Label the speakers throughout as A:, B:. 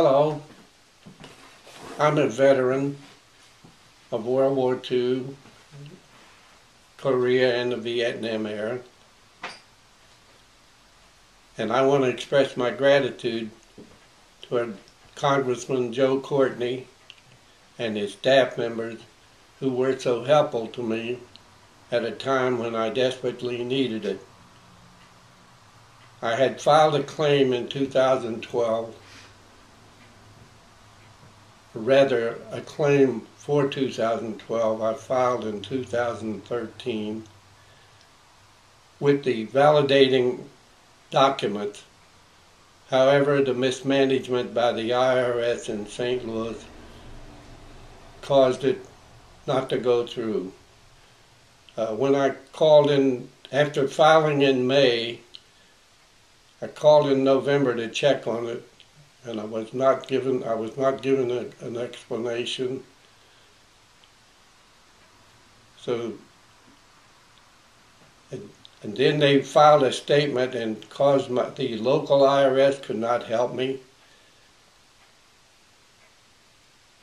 A: Hello, I'm a veteran of World War II, Korea, and the Vietnam era, and I want to express my gratitude toward Congressman Joe Courtney and his staff members who were so helpful to me at a time when I desperately needed it. I had filed a claim in 2012, rather a claim for 2012 I filed in 2013 with the validating documents. However, the mismanagement by the IRS in St. Louis caused it not to go through. When I called in, after filing in May, I called in November to check on it, and I was not given an explanation. So, and then they filed a statement and caused the local IRS could not help me.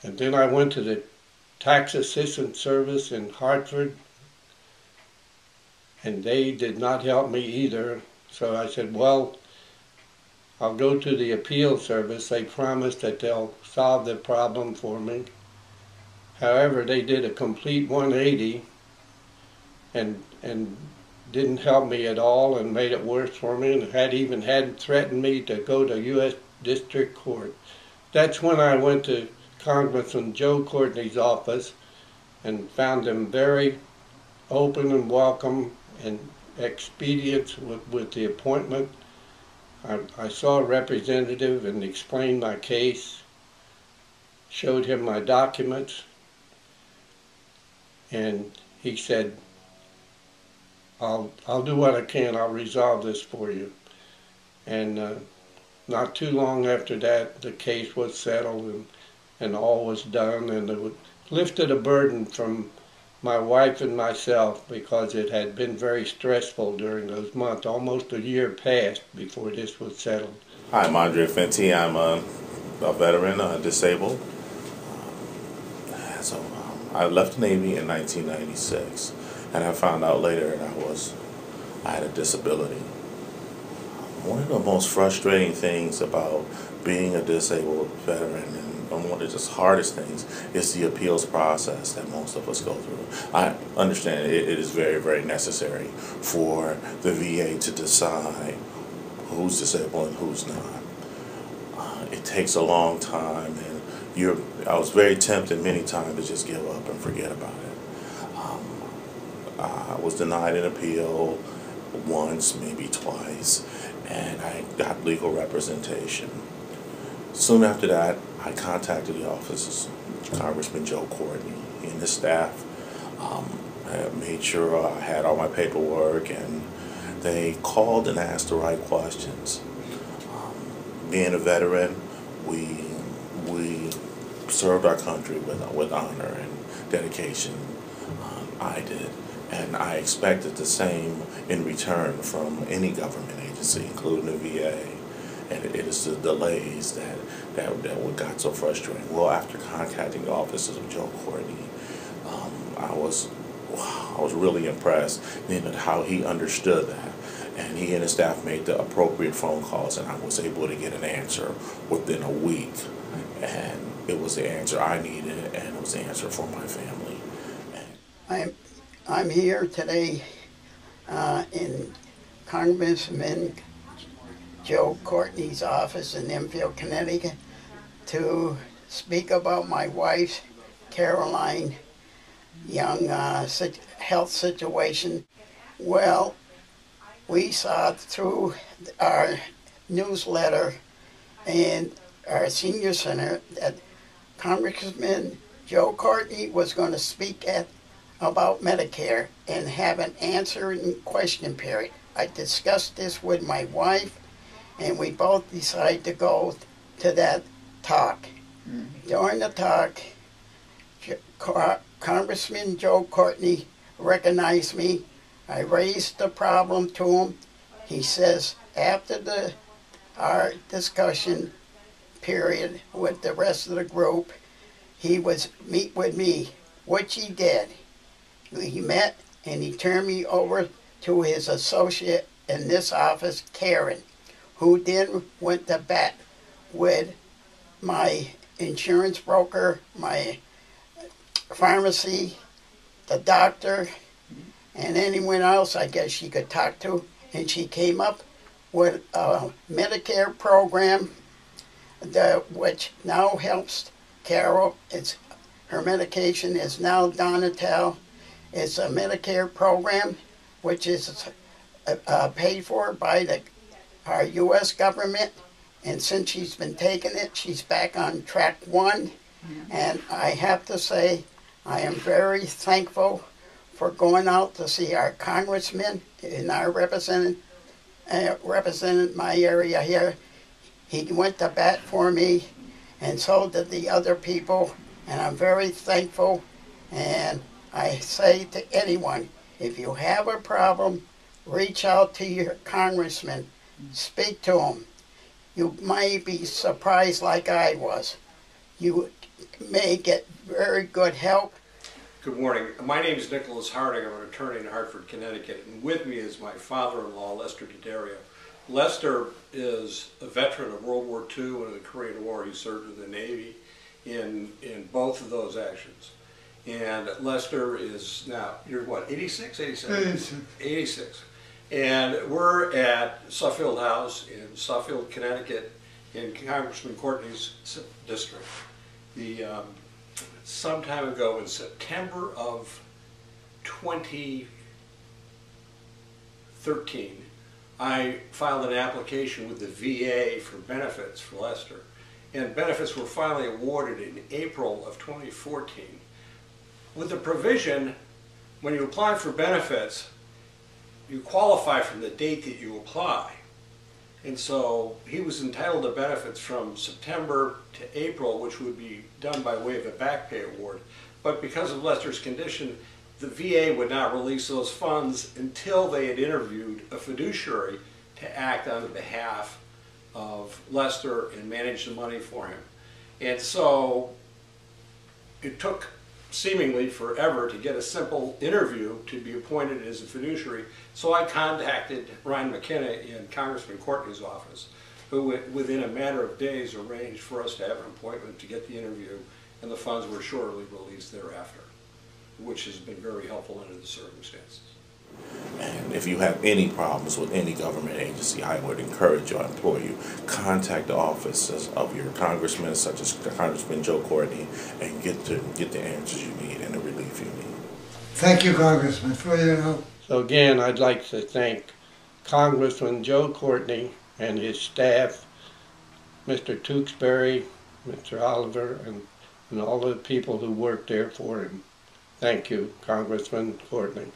A: And then I went to the Tax Assistance Service in Hartford, and they did not help me either. So I said, well, I'll go to the appeal service. They promised that they'll solve the problem for me. However, they did a complete 180 and didn't help me at all and made it worse for me, and had threatened me to go to U.S. District Court. That's when I went to Congressman Joe Courtney's office and found him very open and welcome and expedient with the appointment. I saw a representative and explained my case, showed him my documents, and he said, I'll do what I can, I'll resolve this for you. And not too long after that, the case was settled and all was done, and it lifted a burden from my wife and myself because it had been very stressful during those months. Almost a year passed before this was settled.
B: Hi, I'm Fenty. I'm a veteran, disabled. I left the Navy in 1996, and I found out later that I had a disability. One of the most frustrating things about being a disabled veteran, and one of the hardest things, is the appeals process that most of us go through. I understand it is very, very necessary for the VA to decide who's disabled and who's not. It takes a long time, and I was very tempted many times to just give up and forget about it. I was denied an appeal once, maybe twice, and I got legal representation. Soon after that, I contacted the office of Congressman Joe Courtney and his staff. I made sure I had all my paperwork, and they called and asked the right questions. Being a veteran, we served our country with honor and dedication. I did, and I expected the same in return from any government agency, including the VA. And it is the delays that got so frustrating. Well, after contacting the offices of Joe Courtney, I was really impressed how he understood that. And he and his staff made the appropriate phone calls, and I was able to get an answer within a week. And it was the answer I needed, and it was the answer for my family.
C: I'm here today in Congressman Joe Courtney's office in Enfield, Connecticut, to speak about my wife, Caroline, young health situation. Well, we saw through our newsletter and our senior center that Congressman Joe Courtney was going to speak about Medicare and have an answering question period. I discussed this with my wife, and we both decided to go to that talk. During the talk, Congressman Joe Courtney recognized me. I raised the problem to him. He says, after our discussion period with the rest of the group, he was meet with me, which he did. He met and he turned me over to his associate in this office, Karen, who then went to bat with my insurance broker, my pharmacy, the doctor, and anyone else I guess she could talk to. And she came up with a Medicare program which now helps Carol. Her medication is now Donatel. It's a Medicare program which is paid for by our U.S. government. And since she's been taking it, she's back on track one. And I have to say, I am very thankful for going out to see our congressman and our represented my area here. He went to bat for me, and so did the other people, and I'm very thankful. And I say to anyone, if you have a problem, reach out to your congressman, speak to him. You may be surprised like I was. You may get very good help.
D: Good morning. My name is Nicholas Harding. I'm an attorney in Hartford, Connecticut, and with me is my father-in-law, Lester Daddario. Lester is a veteran of World War II and of the Korean War. He served in the Navy in both of those actions. And Lester is now, you're what, 86, 87? 86. And we're at Suffield House in Suffield, Connecticut, in Congressman Courtney's district. Some time ago in September of 2013, I filed an application with the VA for benefits for Lester. And benefits were finally awarded in April of 2014. With the provision, when you apply for benefits, you qualify from the date that you apply. And so he was entitled to benefits from September to April, which would be done by way of a back pay award. But because of Lester's condition, the VA would not release those funds until they had interviewed a fiduciary to act on behalf of Lester and manage the money for him. And so it took seemingly forever to get a simple interview to be appointed as a fiduciary. So I contacted Ryan McKenna in Congressman Courtney's office, who within a matter of days arranged for us to have an appointment to get the interview, and the funds were shortly released thereafter, which has been very helpful under the circumstances.
B: And if you have any problems with any government agency, I would encourage you, implore you, contact the offices of your congressmen, such as Congressman Joe Courtney, and get the answers you need and the relief you need.
E: Thank you, Congressman, for your help.
A: So again, I'd like to thank Congressman Joe Courtney and his staff, Mr. Tewksbury, Mr. Oliver, and all the people who worked there for him. Thank you, Congressman Courtney.